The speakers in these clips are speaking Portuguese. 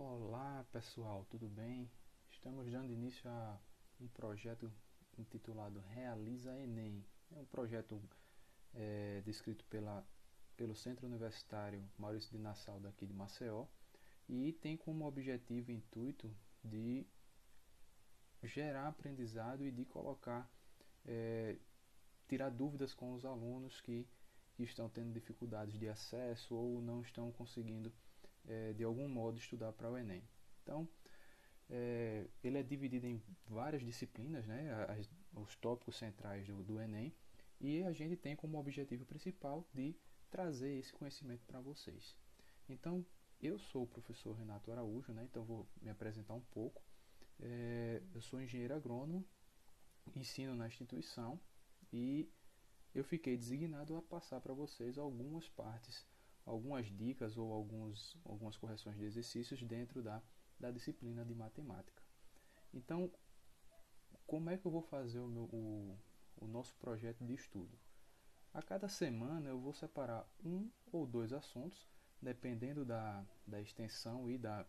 Olá pessoal, tudo bem? Estamos dando início a um projeto intitulado Realiza Enem. É um projeto descrito pelo Centro Universitário Maurício de Nassau daqui de Maceió e tem como objetivo e intuito de gerar aprendizado e de colocar, eh, tirar dúvidas com os alunos que estão tendo dificuldades de acesso ou não estão conseguindo de algum modo estudar para o Enem. Então, ele é dividido em várias disciplinas, né, os tópicos centrais do Enem, e a gente tem como objetivo principal de trazer esse conhecimento para vocês. Então, eu sou o professor Renato Araújo, né, então vou me apresentar um pouco. Eu sou engenheiro agrônomo, ensino na instituição e eu fiquei designado a passar para vocês algumas partes, algumas dicas ou algumas correções de exercícios dentro da disciplina de matemática. Então, como é que eu vou fazer o nosso projeto de estudo? A cada semana eu vou separar um ou dois assuntos, dependendo da extensão e da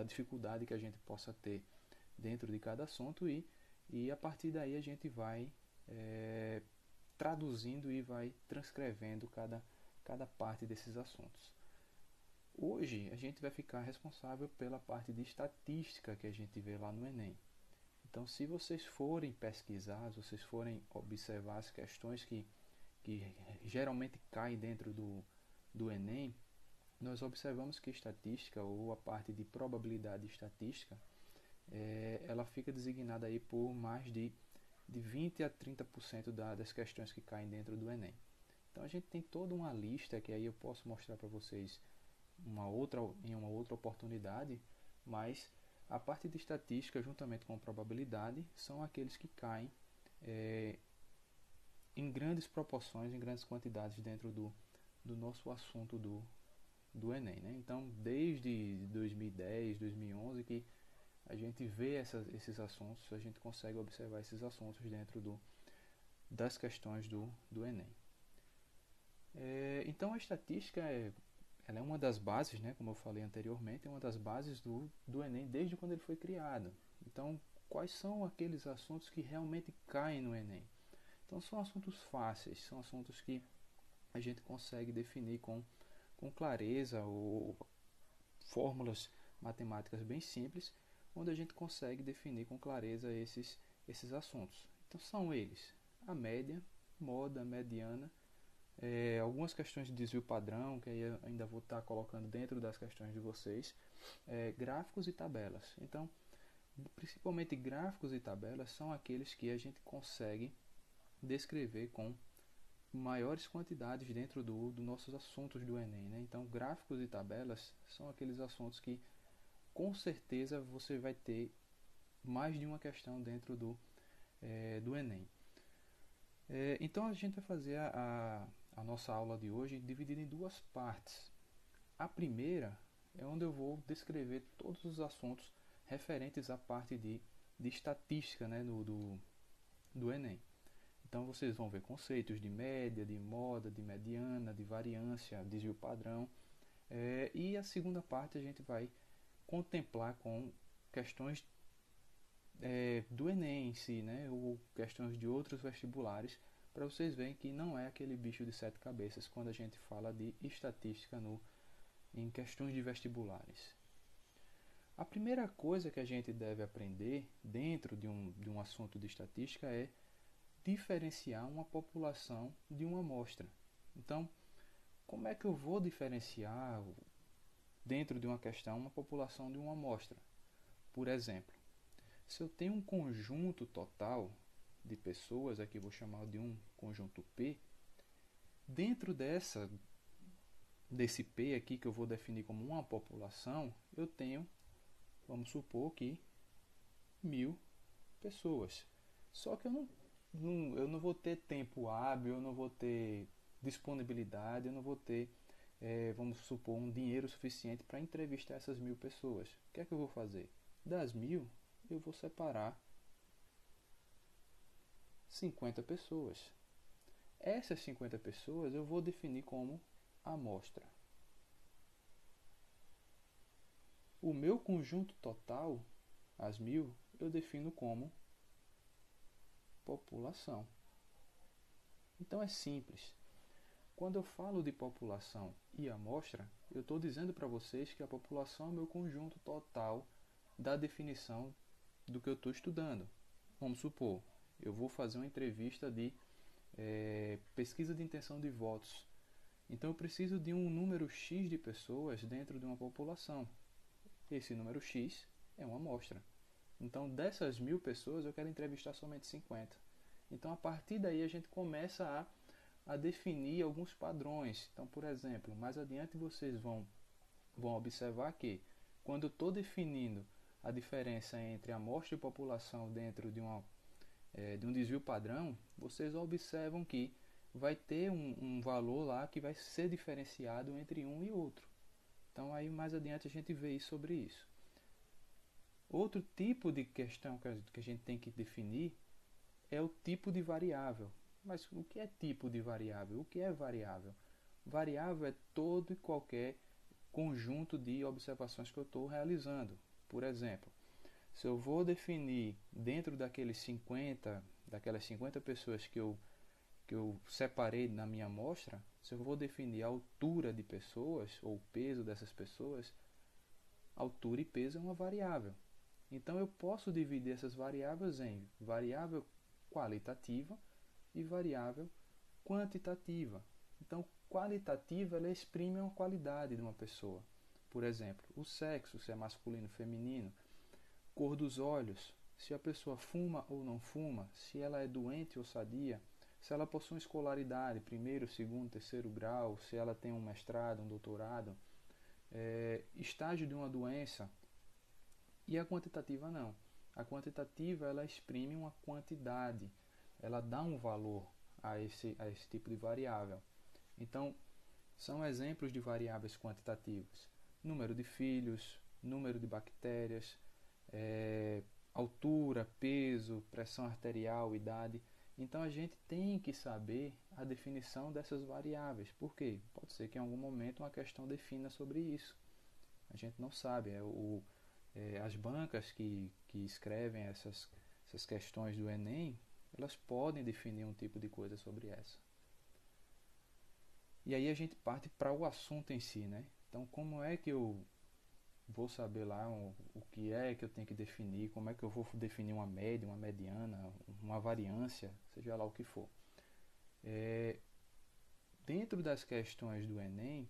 dificuldade que a gente possa ter dentro de cada assunto, e a partir daí a gente vai traduzindo e vai transcrevendo cada parte desses assuntos. Hoje a gente vai ficar responsável pela parte de estatística que a gente vê lá no Enem. Então, se vocês forem pesquisar, se vocês forem observar as questões que geralmente caem dentro do Enem, nós observamos que estatística, ou a parte de probabilidade estatística, ela fica designada aí por mais de 20 a 30% das questões que caem dentro do Enem. Então a gente tem toda uma lista que aí eu posso mostrar para vocês em uma outra oportunidade, mas a parte de estatística, juntamente com probabilidade, são aqueles que caem é, em grandes proporções, em grandes quantidades dentro do nosso assunto do Enem. Né? Então, desde 2010, 2011, que a gente vê esses assuntos, a gente consegue observar esses assuntos dentro das questões do Enem. Então, a estatística ela é uma das bases, né, como eu falei anteriormente, é uma das bases do Enem desde quando ele foi criado. Então, quais são aqueles assuntos que realmente caem no Enem? Então, são assuntos fáceis, são assuntos que a gente consegue definir com clareza, ou fórmulas matemáticas bem simples, onde a gente consegue definir com clareza esses assuntos. Então, são eles: a média, moda, mediana, algumas questões de desvio padrão, que aí eu ainda vou estar colocando dentro das questões de vocês, gráficos e tabelas. Então, principalmente gráficos e tabelas são aqueles que a gente consegue descrever com maiores quantidades dentro dos nossos assuntos do Enem. Né? Então, gráficos e tabelas são aqueles assuntos que com certeza você vai ter mais de uma questão dentro do Enem. Então a gente vai fazer a nossa aula de hoje dividida em duas partes. A primeira é onde eu vou descrever todos os assuntos referentes à parte de estatística, né, do Enem. Então vocês vão ver conceitos de média, de moda, de mediana, de variância, desvio padrão. E a segunda parte a gente vai contemplar com questões do Enem em si, né, ou questões de outros vestibulares, para vocês verem que não é aquele bicho de sete cabeças quando a gente fala de estatística em questões de vestibulares. A primeira coisa que a gente deve aprender dentro de um assunto de estatística é diferenciar uma população de uma amostra. Então, como é que eu vou diferenciar dentro de uma questão uma população de uma amostra? Por exemplo, se eu tenho um conjunto total de pessoas, aqui eu vou chamar de um conjunto P, dentro desse P aqui que eu vou definir como uma população, eu tenho, vamos supor que 1000 pessoas. Só que eu não vou ter tempo hábil, eu não vou ter disponibilidade, eu não vou ter, vamos supor, um dinheiro suficiente para entrevistar essas 1000 pessoas. O que é que eu vou fazer? Das 1000, eu vou separar 50 pessoas. Essas 50 pessoas eu vou definir como amostra. o meu conjunto total, as 1000, eu defino como população. Então é simples. Quando eu falo de população e amostra, eu estou dizendo para vocês que a população é o meu conjunto total da definição do que eu estou estudando. Vamos supor, eu vou fazer uma entrevista de pesquisa de intenção de votos. Então eu preciso de um número X de pessoas dentro de uma população. Esse número X é uma amostra. Então dessas 1000 pessoas eu quero entrevistar somente 50. Então a partir daí a gente começa a definir alguns padrões. Então, por exemplo, mais adiante vocês vão observar que quando eu estou definindo a diferença entre amostra e população dentro de um desvio padrão, vocês observam que vai ter um valor lá que vai ser diferenciado entre um e outro. Então aí mais adiante a gente vê sobre isso. Outro tipo de questão que a gente tem que definir é o tipo de variável. Mas o que é tipo de variável? O que é variável? Variável é todo e qualquer conjunto de observações que eu estou realizando. Por exemplo, se eu vou definir dentro daquelas 50 pessoas que eu separei na minha amostra, se eu vou definir a altura de pessoas ou o peso dessas pessoas, altura e peso é uma variável. Então eu posso dividir essas variáveis em variável qualitativa e variável quantitativa. Então, qualitativa ela exprime uma qualidade de uma pessoa. Por exemplo, o sexo, se é masculino ou feminino, cor dos olhos, se a pessoa fuma ou não fuma, se ela é doente ou sadia, se ela possui escolaridade, primeiro, segundo, terceiro grau, se ela tem um mestrado, um doutorado, estágio de uma doença. E a quantitativa não. A quantitativa ela exprime uma quantidade, ela dá um valor a esse tipo de variável. Então, são exemplos de variáveis quantitativas: número de filhos, número de bactérias, altura, peso, pressão arterial, idade. Então a gente tem que saber a definição dessas variáveis. Por quê? Pode ser que em algum momento uma questão defina sobre isso. A gente não sabe. As bancas que escrevem essas questões do Enem, elas podem definir um tipo de coisa sobre essa. E aí a gente parte para o assunto em si, né? Então, como é que eu vou saber lá o que é que eu tenho que definir, como é que eu vou definir uma média, uma mediana, uma variância, seja lá o que for. Dentro das questões do Enem,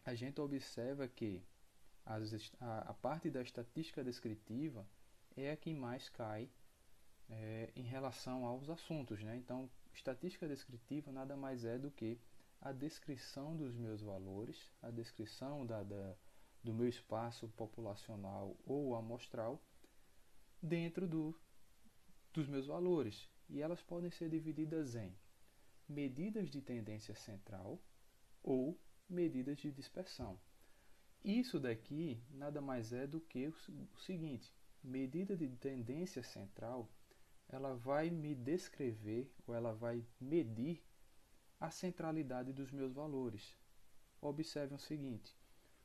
a gente observa que a parte da estatística descritiva é a que mais cai em relação aos assuntos, né? Então, estatística descritiva nada mais é do que a descrição dos meus valores, a descrição do meu espaço populacional ou amostral dentro dos meus valores. E elas podem ser divididas em medidas de tendência central ou medidas de dispersão. Isso daqui nada mais é do que o seguinte: medida de tendência central, ela vai me descrever ou ela vai medir a centralidade dos meus valores. Observe o seguinte: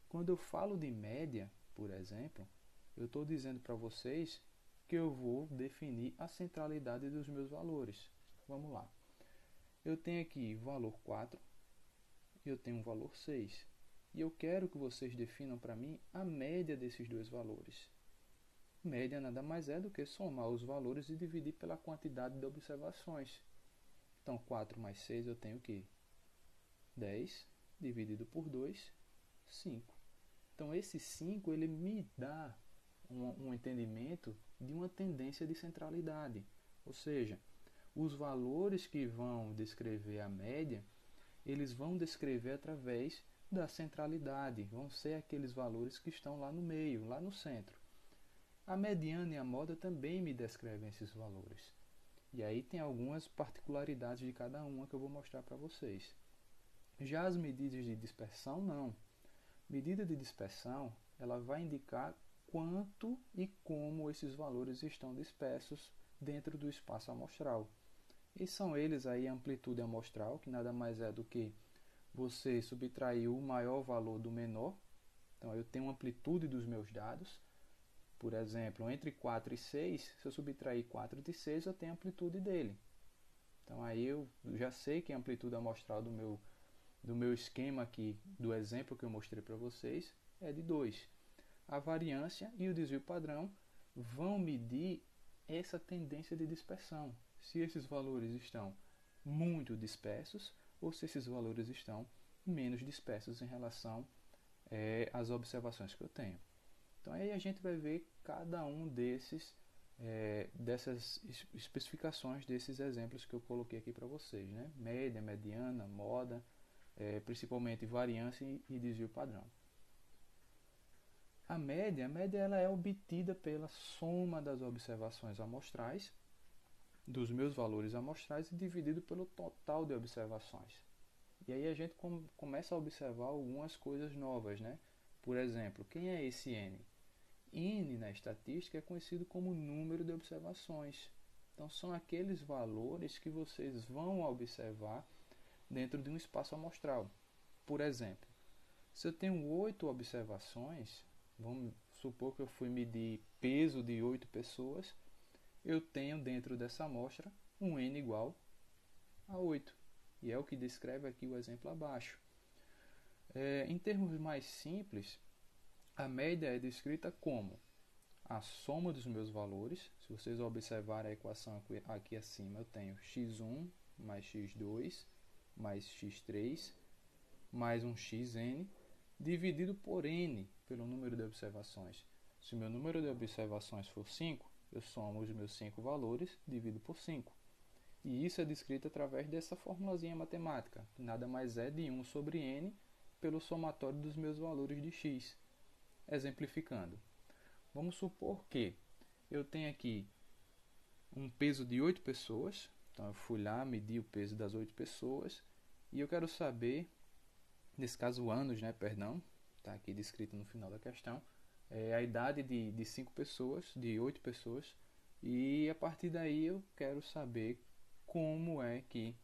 quando eu falo de média, por exemplo, eu estou dizendo para vocês que eu vou definir a centralidade dos meus valores. Vamos lá. Eu tenho aqui valor 4 e eu tenho um valor 6. E eu quero que vocês definam para mim a média desses dois valores. Média nada mais é do que somar os valores e dividir pela quantidade de observações. Então, 4 mais 6 eu tenho o quê? 10 dividido por 2, 5. Então, esse 5 ele me dá um entendimento de uma tendência de centralidade. Ou seja, os valores que vão descrever a média, eles vão descrever através da centralidade, vão ser aqueles valores que estão lá no meio, lá no centro. A mediana e a moda também me descrevem esses valores. E aí tem algumas particularidades de cada uma que eu vou mostrar para vocês. Já as medidas de dispersão, não. Medida de dispersão, ela vai indicar quanto e como esses valores estão dispersos dentro do espaço amostral. E são eles aí a amplitude amostral, que nada mais é do que você subtrair o maior valor do menor, Então eu tenho amplitude dos meus dados. Por exemplo, entre 4 e 6, se eu subtrair 4 de 6, eu tenho a amplitude dele. Então aí eu já sei que a amplitude amostral do meu esquema aqui, do exemplo que eu mostrei para vocês, é de 2. A variância e o desvio padrão vão medir essa tendência de dispersão. Se esses valores estão muito dispersos ou se esses valores estão menos dispersos em relação às observações que eu tenho. Então aí a gente vai ver cada um dessas especificações desses exemplos que eu coloquei aqui para vocês, né? Média, mediana, moda, principalmente variância e desvio padrão. A média ela é obtida pela soma das observações amostrais, dos meus valores amostrais, e dividido pelo total de observações. E aí a gente começa a observar algumas coisas novas, né? Por exemplo, quem é esse N? N na estatística é conhecido como número de observações. Então são aqueles valores que vocês vão observar dentro de um espaço amostral. Por exemplo, se eu tenho 8 observações, vamos supor que eu fui medir peso de 8 pessoas, eu tenho dentro dessa amostra um N igual a 8. E é o que descreve aqui o exemplo abaixo. Em termos mais simples, a média é descrita como a soma dos meus valores. Se vocês observarem a equação aqui acima, eu tenho x1 mais x2 mais x3 mais um xn dividido por n, pelo número de observações. Se o meu número de observações for 5, eu somo os meus 5 valores, divido por 5. E isso é descrito através dessa formulazinha matemática, que nada mais é de 1 sobre n pelo somatório dos meus valores de x. Exemplificando, vamos supor que eu tenho aqui um peso de 8 pessoas, então eu fui lá, medi o peso das 8 pessoas, e eu quero saber, nesse caso anos, né, perdão, está aqui descrito no final da questão, a idade de 5 pessoas, de 8 pessoas, e a partir daí eu quero saber como é que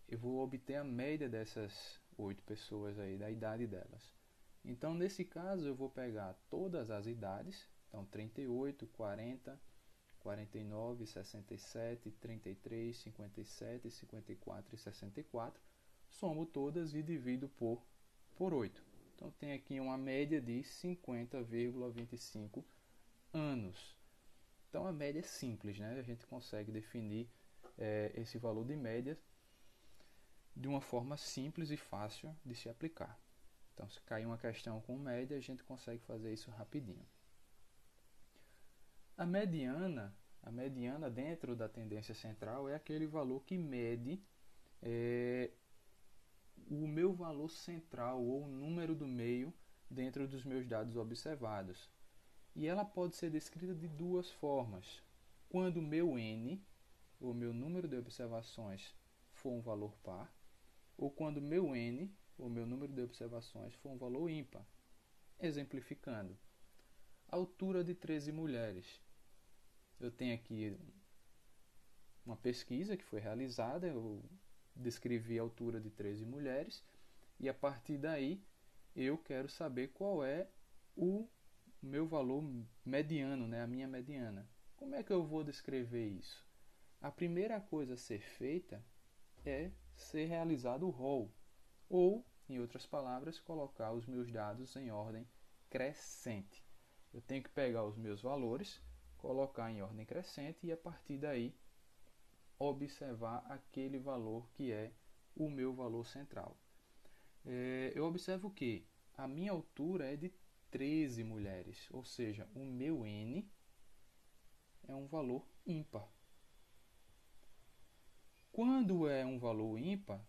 eu vou obter a média dessas 8 pessoas aí, da idade delas. Então, nesse caso, eu vou pegar todas as idades, então 38, 40, 49, 67, 33, 57, 54 e 64, somo todas e divido por 8. Então, tem aqui uma média de 50,25 anos. Então, a média é simples, né? A gente consegue definir esse valor de média de uma forma simples e fácil de se aplicar. Então, se cair uma questão com média, a gente consegue fazer isso rapidinho. A mediana dentro da tendência central é aquele valor que mede o meu valor central ou o número do meio dentro dos meus dados observados. E ela pode ser descrita de duas formas. Quando o meu N, o meu número de observações, for um valor par, ou quando o meu N, o meu número de observações, for um valor ímpar. Exemplificando, a altura de 13 mulheres. Eu tenho aqui uma pesquisa que foi realizada, eu descrevi a altura de 13 mulheres, e a partir daí eu quero saber qual é o meu valor mediano, né, a minha mediana. Como é que eu vou descrever isso? A primeira coisa a ser feita é ser realizado o roll, ou, em outras palavras, colocar os meus dados em ordem crescente. Eu tenho que pegar os meus valores, colocar em ordem crescente e, a partir daí, observar aquele valor que é o meu valor central. Eu observo que a minha altura é de 13 mulheres, ou seja, o meu N é um valor ímpar. Quando é um valor ímpar,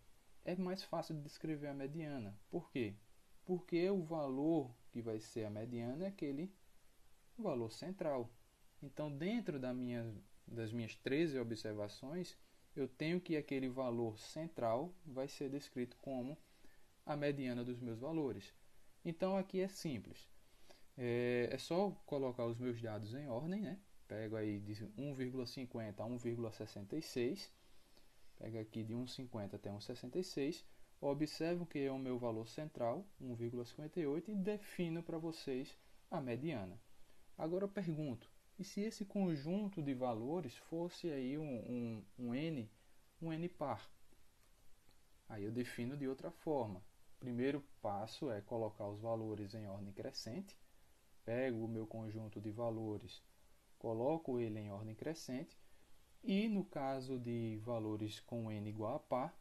é mais fácil de descrever a mediana. Por quê? Porque o valor que vai ser a mediana é aquele valor central. Então, dentro das minhas 13 observações, eu tenho que aquele valor central vai ser descrito como a mediana dos meus valores. Então, aqui é simples. É só colocar os meus dados em ordem, né? Pego aí de 1,50 a 1,66. Pega aqui de 1,50 até 1,66. Observo que é o meu valor central, 1,58, e defino para vocês a mediana. Agora eu pergunto, e se esse conjunto de valores fosse aí um N par? Aí eu defino de outra forma. O primeiro passo é colocar os valores em ordem crescente. Pego o meu conjunto de valores, coloco ele em ordem crescente. E no caso de valores com n igual a par,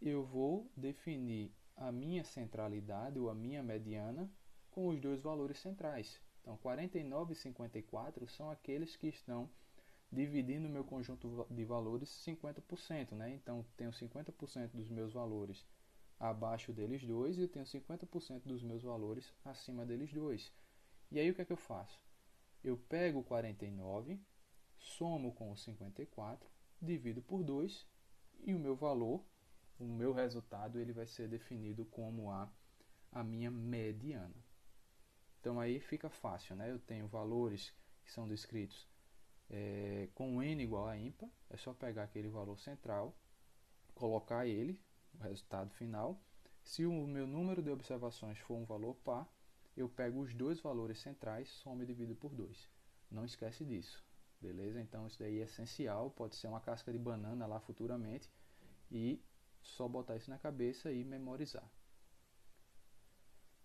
eu vou definir a minha centralidade ou a minha mediana com os dois valores centrais. Então, 49 e 54 são aqueles que estão dividindo o meu conjunto de valores 50%, né? Então, tenho 50% dos meus valores abaixo deles dois e eu tenho 50% dos meus valores acima deles dois. E aí o que é que eu faço? Eu pego o 49, somo com o 54, divido por 2 e o meu valor, o meu resultado, ele vai ser definido como a minha mediana. Então aí fica fácil, né? Eu tenho valores que são descritos com n igual a ímpar, é só pegar aquele valor central, colocar ele, o resultado final. Se o meu número de observações for um valor par, eu pego os dois valores centrais, somo e divido por 2. Não esquece disso, beleza? Então isso daí é essencial, pode ser uma casca de banana lá futuramente, e só botar isso na cabeça e memorizar.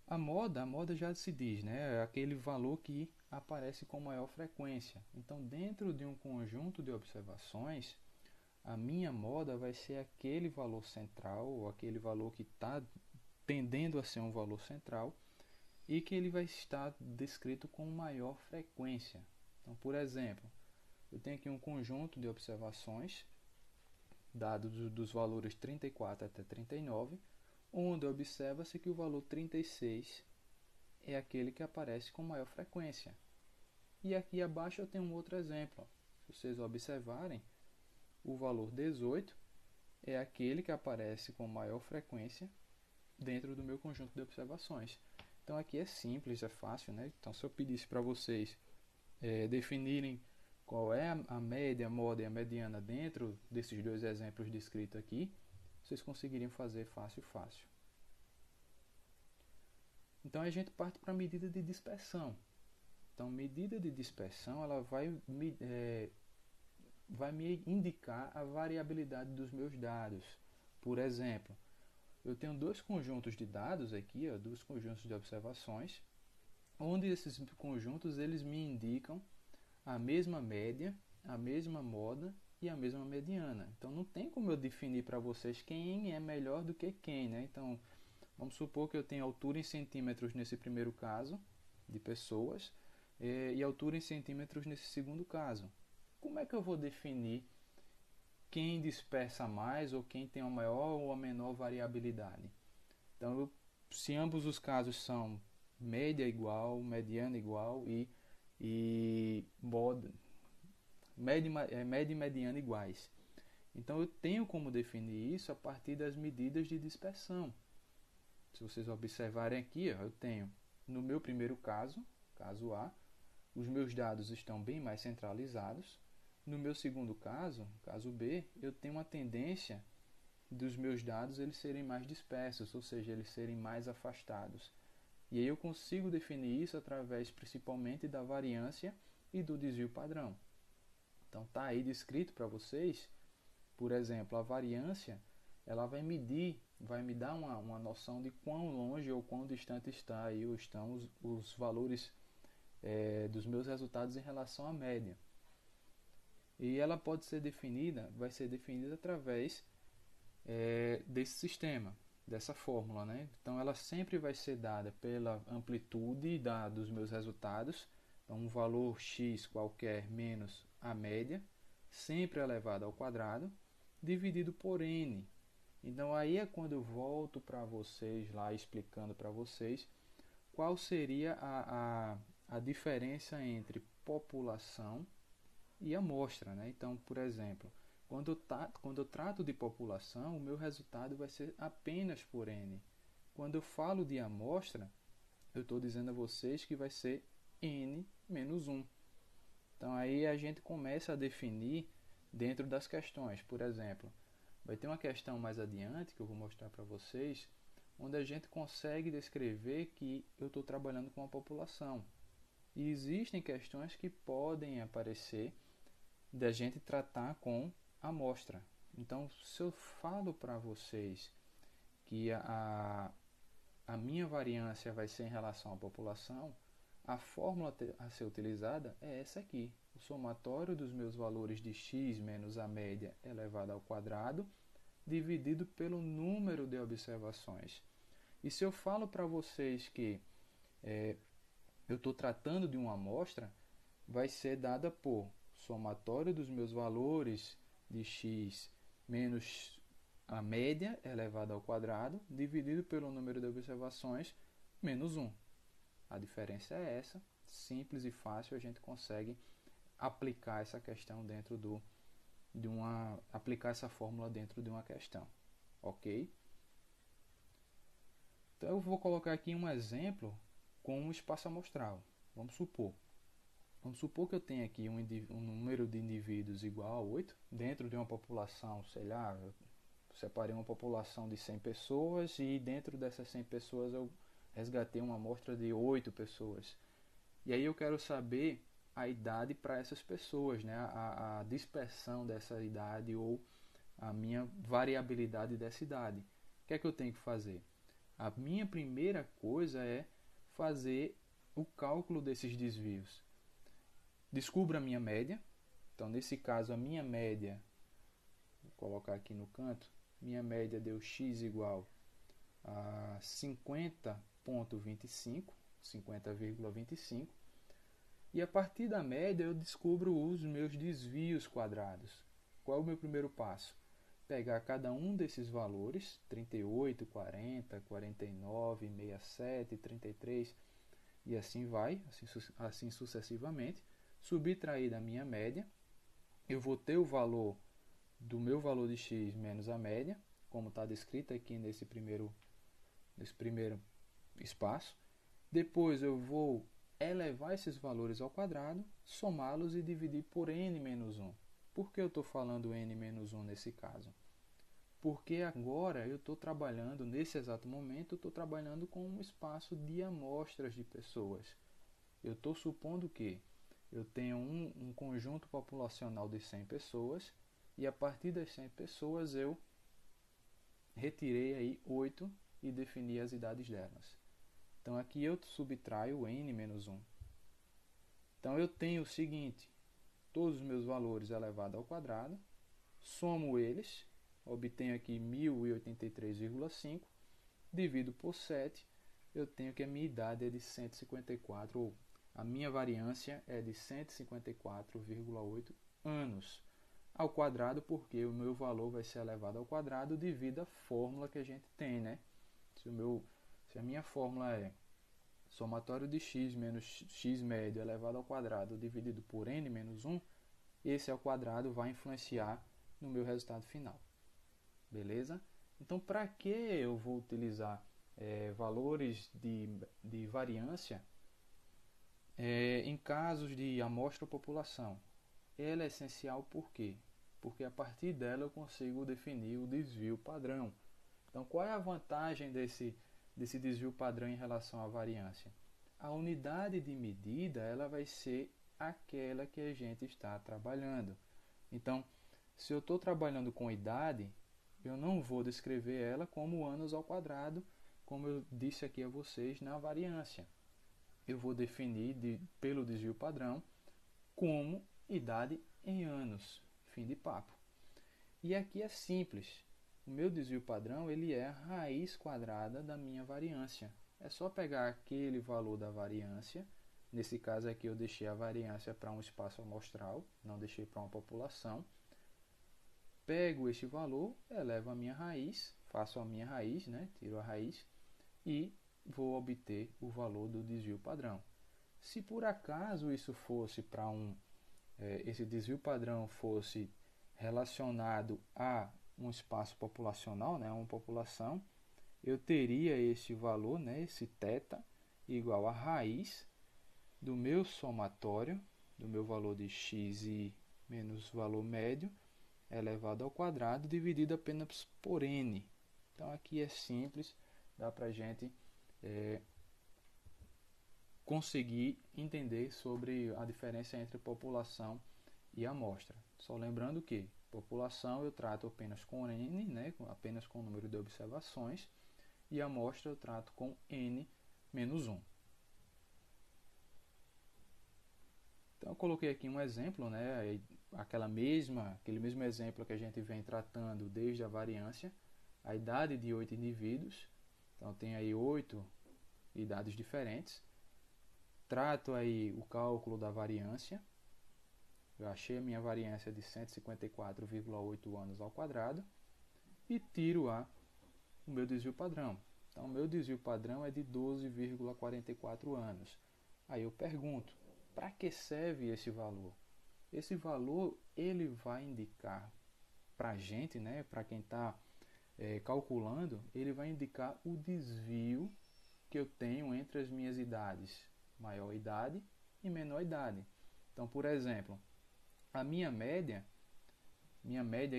A moda já se diz, né? É aquele valor que aparece com maior frequência. Então, dentro de um conjunto de observações, a minha moda vai ser aquele valor central, ou aquele valor que está tendendo a ser um valor central, e que ele vai estar descrito com maior frequência. Então, por exemplo, eu tenho aqui um conjunto de observações, dados dos valores 34 até 39, onde observa-se que o valor 36 é aquele que aparece com maior frequência. E aqui abaixo eu tenho um outro exemplo. Se vocês observarem, o valor 18 é aquele que aparece com maior frequência dentro do meu conjunto de observações. Então aqui é simples, é fácil, né? Então se eu pedisse para vocês definirem qual é a média, a moda e a mediana dentro desses dois exemplos descritos aqui, vocês conseguiriam fazer fácil. Então a gente parte para a medida de dispersão. Então, medida de dispersão ela vai me indicar a variabilidade dos meus dados. Por exemplo, eu tenho dois conjuntos de dados aqui, dois conjuntos de observações, onde esses conjuntos eles me indicam a mesma média, a mesma moda e a mesma mediana. Então não tem como eu definir para vocês quem é melhor do que quem, né? Então vamos supor que eu tenho altura em centímetros nesse primeiro caso de pessoas e altura em centímetros nesse segundo caso. Como é que eu vou definir quem dispersa mais ou quem tem a maior ou a menor variabilidade? Então, se ambos os casos são média igual, mediana igual e média e mediana iguais. Então eu tenho como definir isso a partir das medidas de dispersão. Se vocês observarem aqui, eu tenho no meu primeiro caso, caso A, os meus dados estão bem mais centralizados. No meu segundo caso, caso B, eu tenho uma tendência dos meus dados eles serem mais dispersos, ou seja, eles serem mais afastados. E aí eu consigo definir isso através principalmente da variância e do desvio padrão. Então está aí descrito para vocês, por exemplo, a variância ela vai medir, vai me dar uma noção de quão longe ou quão distante estão os valores dos meus resultados em relação à média. E ela pode ser definida, vai ser definida através desse sistema, dessa fórmula, né? Então ela sempre vai ser dada pela amplitude dos meus resultados, então um valor x qualquer menos a média, sempre elevado ao quadrado, dividido por n. Então aí é quando eu volto para vocês lá explicando para vocês qual seria a diferença entre população e amostra, né? Então, por exemplo, quando eu trato de população, o meu resultado vai ser apenas por n. Quando eu falo de amostra, eu estou dizendo a vocês que vai ser n menos 1. Então aí a gente começa a definir dentro das questões. Por exemplo, Vai ter uma questão mais adiante que eu vou mostrar para vocês, onde a gente consegue descrever que eu estou trabalhando com a população. E existem questões que podem aparecer da gente tratar com amostra. Então, se eu falo para vocês que a minha variância vai ser em relação à população, a fórmula a ser utilizada é essa aqui. O somatório dos meus valores de x menos a média elevado ao quadrado, dividido pelo número de observações. E se eu falo para vocês que eu estou tratando de uma amostra, vai ser dada por somatório dos meus valores de x menos a média elevado ao quadrado, dividido pelo número de observações, menos 1. A diferença é essa, simples e fácil, a gente consegue aplicar essa questão dentro aplicar essa fórmula dentro de uma questão, ok? Então eu vou colocar aqui um exemplo com um espaço amostral. Vamos supor que eu tenha aqui um número de indivíduos igual a 8, dentro de uma população, sei lá, eu separei uma população de 100 pessoas e dentro dessas 100 pessoas eu resgatei uma amostra de 8 pessoas. E aí eu quero saber a idade para essas pessoas, né? A dispersão dessa idade ou a minha variabilidade dessa idade. O que é que eu tenho que fazer? A minha primeira coisa é fazer o cálculo desses desvios. Descubro a minha média. Então, nesse caso, a minha média, vou colocar aqui no canto, minha média deu x igual a 50,25, 50,25. E a partir da média eu descubro os meus desvios quadrados. Qual é o meu primeiro passo? Pegar cada um desses valores, 38, 40, 49, 67, 33, e assim vai, assim sucessivamente, subtrair da minha média, eu vou ter o valor do meu valor de x menos a média, como está descrito aqui nesse primeiro espaço. Depois eu vou elevar esses valores ao quadrado, somá-los e dividir por n menos 1. Por que eu estou falando n menos 1 nesse caso? Porque agora eu estou trabalhando, nesse exato momento, eu estou trabalhando com um espaço de amostras de pessoas. Eu estou supondo que eu tenho um conjunto populacional de 100 pessoas e a partir das 100 pessoas eu retirei aí 8 e defini as idades delas. Então aqui eu subtraio n menos 1. Então eu tenho o seguinte, todos os meus valores elevados ao quadrado, somo eles, obtenho aqui 1083,5, divido por 7, eu tenho que a minha idade é de 154, ou a minha variância é de 154,8 anos ao quadrado, porque o meu valor vai ser elevado ao quadrado devido à fórmula que a gente tem, né? Se a minha fórmula é somatório de x menos x médio elevado ao quadrado dividido por n menos 1, esse ao quadrado vai influenciar no meu resultado final. Beleza? Então, para que eu vou utilizar valores de variância em casos de amostra ou população? Ela é essencial por quê? Porque a partir dela eu consigo definir o desvio padrão. Então, qual é a vantagem desse desvio padrão em relação à variância? A unidade de medida ela vai ser aquela que a gente está trabalhando. Então, se eu estou trabalhando com idade, eu não vou descrever ela como anos ao quadrado, como eu disse aqui a vocês na variância. Eu vou definir pelo desvio padrão como idade em anos. Fim de papo. E aqui é simples. O meu desvio padrão ele é a raiz quadrada da minha variância. É só pegar aquele valor da variância. Nesse caso aqui eu deixei a variância para um espaço amostral, não deixei para uma população. Pego este valor, elevo a minha raiz, faço a minha raiz, né? Tiro a raiz e vou obter o valor do desvio padrão. Se por acaso isso fosse para esse desvio padrão fosse relacionado a um espaço populacional, né, uma população, eu teria esse valor, né, esse θ, igual a raiz do meu somatório, do meu valor de x menos valor médio, elevado ao quadrado dividido apenas por n. Então aqui é simples, dá para a gente conseguir entender sobre a diferença entre população e amostra. Só lembrando que população eu trato apenas com n, né, apenas com o número de observações, e amostra eu trato com n menos 1. Então eu coloquei aqui um exemplo, né, aquele mesmo exemplo que a gente vem tratando desde a variância, a idade de 8 indivíduos. Então tem aí 8 idades diferentes. Trato aí o cálculo da variância. Eu achei a minha variância de 154,8 anos ao quadrado e tiro o meu desvio padrão. Então, o meu desvio padrão é de 12,44 anos. Aí eu pergunto, para que serve esse valor? Esse valor ele vai indicar para a gente, né, para quem está calculando, ele vai indicar o desvio que eu tenho entre as minhas idades, maior idade e menor idade. Então, por exemplo, a minha média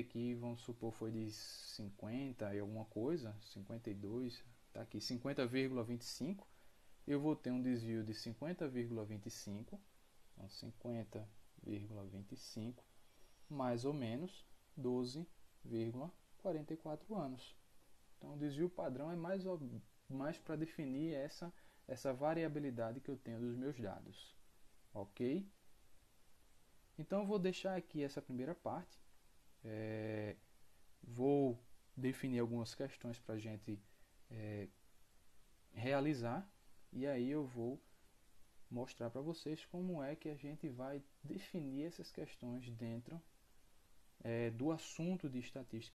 aqui, vamos supor, foi de 50 e alguma coisa, 52, tá aqui, 50,25. Eu vou ter um desvio de 50,25, então 50,25 mais ou menos 12,44 anos. Então, o desvio padrão é mais para definir essa variabilidade que eu tenho dos meus dados. Ok? Então, eu vou deixar aqui essa primeira parte. Vou definir algumas questões para a gente realizar. E aí eu vou mostrar para vocês como é que a gente vai definir essas questões dentro do assunto de estatística